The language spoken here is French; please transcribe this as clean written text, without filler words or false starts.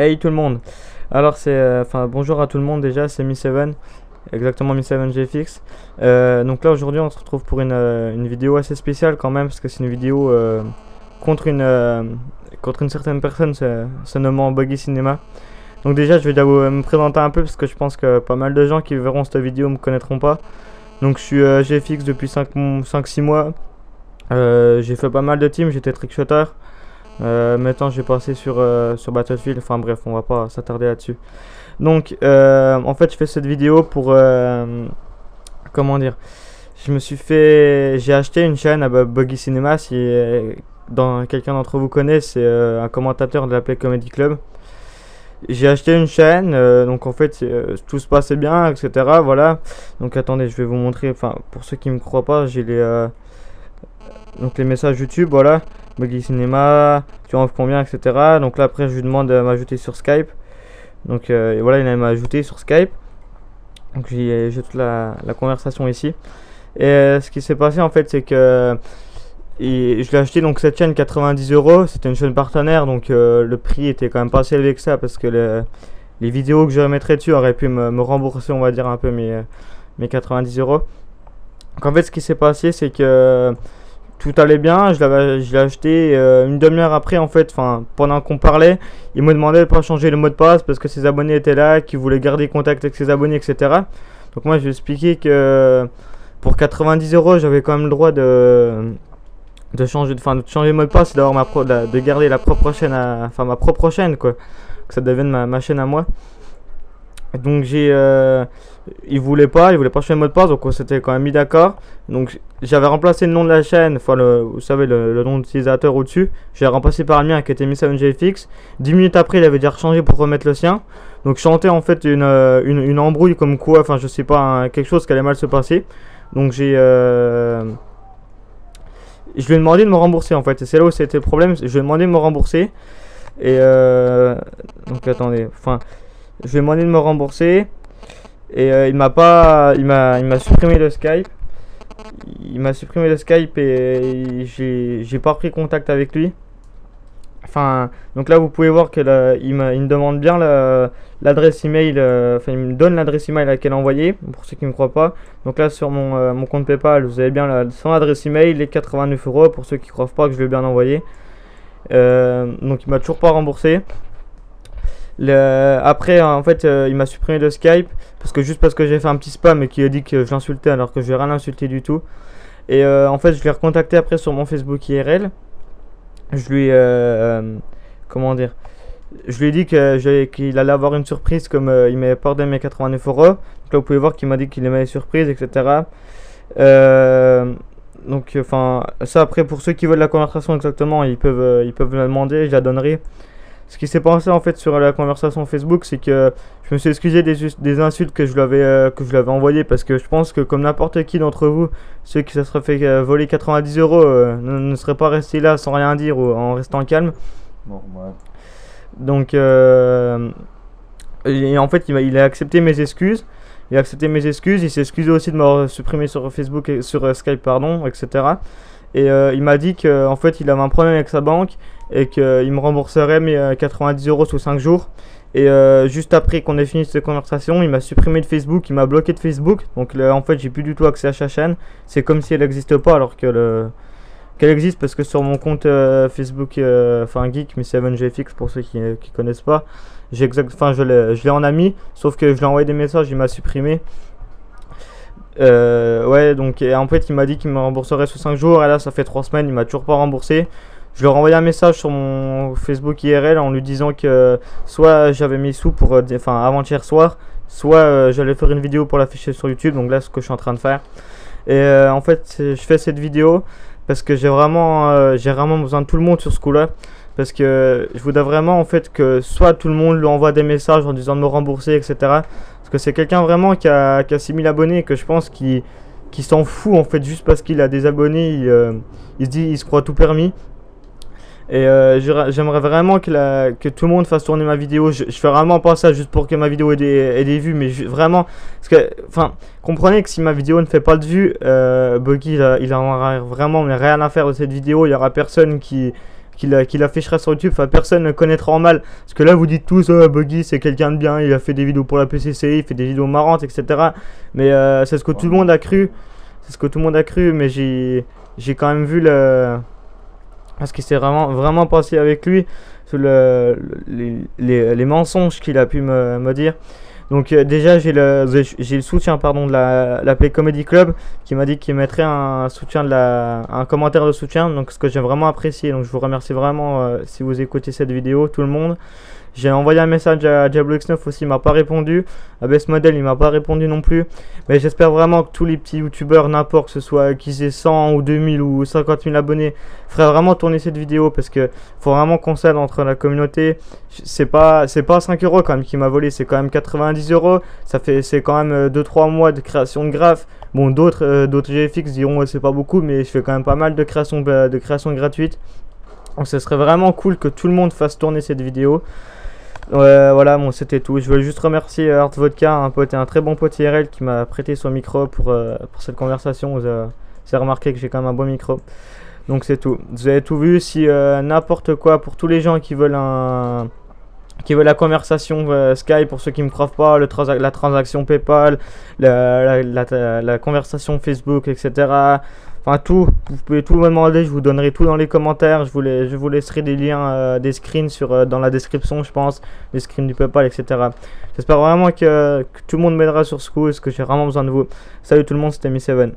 Hey tout le monde. Alors bonjour à tout le monde déjà, c'est Mi7, exactement Mi7GFX. Donc là aujourd'hui on se retrouve pour une vidéo assez spéciale quand même parce que c'est une vidéo contre une certaine personne se nommant Buggy Cinema. Donc déjà je vais déjà me présenter un peu parce que je pense que pas mal de gens qui verront cette vidéo me connaîtront pas. Donc je suis GFX depuis 5-6 mois. J'ai fait pas mal de teams, j'étais trickshotter. Maintenant, je vais passer sur Battlefield. Enfin bref, on va pas s'attarder là-dessus. Donc, en fait, je fais cette vidéo pour comment dire. J'ai acheté une chaîne à Buggy Cinema. Si quelqu'un d'entre vous connaît, c'est un commentateur de la Play Comedy Club. J'ai acheté une chaîne, donc en fait tout se passait bien, etc. Voilà. Donc attendez, je vais vous montrer. Enfin, pour ceux qui me croient pas, j'ai les messages YouTube, voilà. Buggy Cinema, tu en offres combien, etc. Donc là après je lui demande de m'ajouter sur Skype. Donc et voilà, il m'a ajouté sur Skype. Donc j'ai toute la conversation ici. Et ce qui s'est passé en fait c'est que je l'ai acheté donc cette chaîne 90 euros. C'était une chaîne partenaire donc le prix était quand même pas si élevé que ça parce que les vidéos que je remettrais dessus auraient pu me rembourser on va dire un peu mes 90 euros. Donc en fait ce qui s'est passé c'est que tout allait bien, je l'ai acheté une demi-heure après en fait, pendant qu'on parlait, il me demandait de pas changer le mot de passe parce que ses abonnés étaient là, qu'il voulait garder contact avec ses abonnés, etc. Donc moi je lui ai expliqué que pour 90 euros j'avais quand même le droit de changer le mot de passe et d'avoir de garder la propre chaîne, ma propre chaîne quoi, que ça devienne ma chaîne à moi. Donc il voulait pas changer le mot de passe, donc on s'était quand même mis d'accord. Donc j'avais remplacé le nom de la chaîne, vous savez le nom d'utilisateur au-dessus. J'ai remplacé par le mien qui était Mi7GFX. 10 minutes après il avait déjà rechangé pour remettre le sien. Donc je sentais en fait une embrouille comme quoi, je sais pas, quelque chose qui allait mal se passer. Donc je lui ai demandé de me rembourser en fait. Et c'est là où c'était le problème, je lui ai demandé de me rembourser. Et donc attendez, je lui ai demandé de me rembourser et il m'a supprimé le Skype. Il m'a supprimé le Skype et j'ai pas pris contact avec lui. Donc là vous pouvez voir que il me demande bien l'adresse email. Il me donne l'adresse email à laquelle envoyer pour ceux qui ne me croient pas. Donc là sur mon compte PayPal vous avez bien son adresse email, les 89 euros pour ceux qui ne croient pas que je vais bien envoyer. Donc il m'a toujours pas remboursé. Après en fait il m'a supprimé le Skype parce que j'ai fait un petit spam et qu'il a dit que je l'insultais alors que je n'ai rien insulté du tout. Et en fait je l'ai recontacté après sur mon Facebook IRL. Je lui je lui ai dit qu'il allait avoir une surprise comme il m'avait pardonné mes 89 euros. Donc là vous pouvez voir qu'il m'a dit qu'il aimait les surprises, etc. Donc ça après pour ceux qui veulent la conversation exactement ils peuvent me la demander, je la donnerai. Ce qui s'est passé en fait sur la conversation Facebook, c'est que je me suis excusé des insultes que je lui avais envoyées parce que je pense que comme n'importe qui d'entre vous, ceux qui se seraient fait voler 90 euros ne seraient pas restés là sans rien dire ou en restant calme. Normal. Donc et en fait il a accepté mes excuses. Il s'est excusé aussi de m'avoir supprimé sur Facebook et sur Skype pardon, etc. Et il m'a dit qu'en fait il avait un problème avec sa banque et qu'il me rembourserait mes 90 euros sous 5 jours. Et juste après qu'on ait fini cette conversation, il m'a supprimé de Facebook, il m'a bloqué de Facebook. Donc là, en fait j'ai plus du tout accès à sa chaîne. C'est comme si elle n'existe pas alors qu'elle existe parce que sur mon compte Facebook geek Mi7GFX pour ceux qui connaissent pas, je l'ai en ami, sauf que je lui ai envoyé des messages, il m'a supprimé. Ouais, donc et en fait il m'a dit qu'il me rembourserait sous 5 jours et là ça fait 3 semaines, il m'a toujours pas remboursé. Je lui ai renvoyé un message sur mon Facebook IRL en lui disant que soit j'avais mis sous pour avant-hier soir, soit j'allais faire une vidéo pour l'afficher sur YouTube, donc là ce que je suis en train de faire. Et en fait je fais cette vidéo parce que j'ai vraiment besoin de tout le monde sur ce coup là. Parce que je voudrais vraiment en fait que soit tout le monde lui envoie des messages en disant de me rembourser, etc. Parce que c'est quelqu'un vraiment qui a 6000 abonnés et que je pense qu'il s'en fout en fait juste parce qu'il a des abonnés. Il se croit tout permis. Et j'aimerais vraiment que tout le monde fasse tourner ma vidéo. Je fais vraiment pas ça juste pour que ma vidéo ait des vues, mais vraiment. Parce que, comprenez que si ma vidéo ne fait pas de vues, Buggy il aura vraiment rien à faire de cette vidéo. Il y aura personne qui qu'il affichera sur YouTube. Enfin, personne ne connaîtra en mal. Parce que là, vous dites tous, oh, Buggy, c'est quelqu'un de bien, il a fait des vidéos pour la PCCI, il fait des vidéos marrantes, etc. Mais c'est ce que tout le monde a cru. C'est ce que tout le monde a cru, mais j'ai quand même vu ce qui s'est vraiment passé avec lui, sur les mensonges qu'il a pu me dire. Donc déjà j'ai le soutien pardon de la Play Comedy Club qui m'a dit qu'il mettrait un commentaire de soutien, donc ce que j'ai vraiment apprécié. Donc je vous remercie vraiment si vous écoutez cette vidéo, tout le monde. J'ai envoyé un message à Diablo X9 aussi, il m'a pas répondu. À Best Model, il m'a pas répondu non plus. Mais j'espère vraiment que tous les petits youtubeurs, n'importe que ce soit qu'ils aient 100 ou 2000 ou 50 000 abonnés, feraient vraiment tourner cette vidéo, parce que faut vraiment qu'on s'aide entre la communauté. C'est pas 5 euros quand même qui m'a volé, c'est quand même 90 euros. C'est quand même 2-3 mois de création de graphes. Bon, d'autres GFX diront c'est pas beaucoup, mais je fais quand même pas mal de création gratuite. Donc ce serait vraiment cool que tout le monde fasse tourner cette vidéo. Voilà, bon, c'était tout. Je voulais juste remercier Art Vodka, un très bon pote IRL qui m'a prêté son micro pour cette conversation. Vous avez remarqué que j'ai quand même un bon micro. Donc c'est tout. Vous avez tout vu. Si n'importe quoi, pour tous les gens qui veulent la conversation Skype, pour ceux qui me croient pas, la transaction PayPal, la conversation Facebook, etc. Enfin tout, vous pouvez tout me demander, je vous donnerai tout dans les commentaires, je vous laisserai des liens, des screens dans la description, je pense, des screens du PayPal, etc. J'espère vraiment que tout le monde m'aidera sur ce coup, parce que j'ai vraiment besoin de vous. Salut tout le monde, c'était Mi7.